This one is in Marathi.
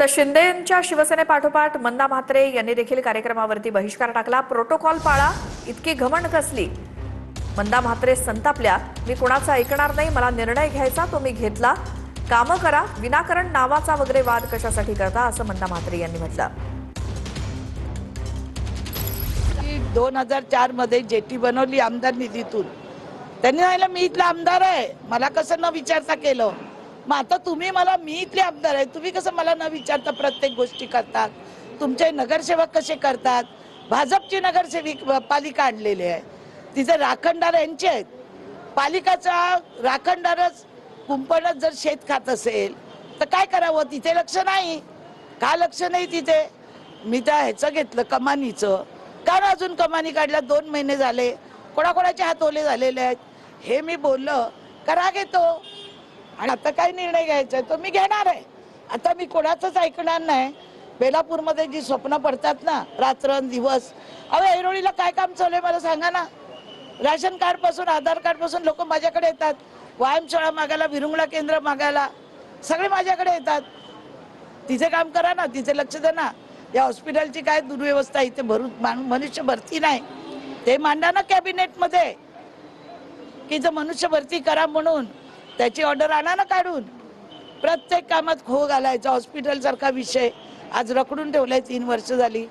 तर शिंदेंच्या शिवसेनेपाठोपाठ मंदा म्हात्रे यांनी देखील कार्यक्रमावरती बहिष्कार टाकला। प्रोटोकॉल पाळा इतकी घमंड कसली। मंदा म्हात्रे संतापल्या, मी कोणाचं ऐकणार नाही, मला निर्णय घ्यायचा तो मी घेतला, कामं करा, विनाकारण नावाचा वगैरे वाद कशासाठी करता, असं मंदा म्हात्रे यांनी म्हटलं। 2004 मध्ये जेटी बनवली आमदार निधीतून। त्यांनी सांगितलं मी इथला आमदार आहे, मला कसं न विचारता केलं। मग आता तुम्ही मला मी इथले आमदार आहे, तुम्ही कसं मला न विचारता प्रत्येक गोष्टी करतात। तुमचे नगरसेवक कसे करतात, भाजपची नगरसेविक पालिका आणलेली आहे, तिचे राखणदार यांचे आहेत। पालिकाचा राखणदारच कुंपणच जर शेत खात असेल तर काय करावं, तिथे लक्ष नाही का? लक्ष नाही तिथे। मी त्या ह्याचं घेतलं कमानीचं, कारण अजून कमानी काढल्या 2 महिने झाले, कोणाकोणाचे हात ओले झालेले आहेत, हे मी बोललं का राग येतो। आणि आता काय निर्णय घ्यायचा तो मी घेणार आहे। आता मी कोणाचंच ऐकणार नाही। बेलापूरमध्ये जी स्वप्न पडतात ना रात्रंदिवस, अहो ऐरोळीला काय काम चालू आहे मला सांगा ना। राशन कार्ड पासून आधार कार्ड पासून लोक माझ्याकडे येतात, व्यायामशाळा मागायला, विरुंगळा केंद्र मागायला, सगळे माझ्याकडे येतात। तिचे काम करा ना, तिचे लक्ष द्या ना। या हॉस्पिटलची काय दुर्व्यवस्था, इथे मनुष्य भरती नाही, ते मांडा ना कॅबिनेटमध्ये की जर मनुष्य भरती करा म्हणून, त्याची ऑर्डर आणा ना काढून। प्रत्येक कामात खो घालायचा, हॉस्पिटल सारखा विषय आज रखडून ठेवलाय 3 वर्ष झाली।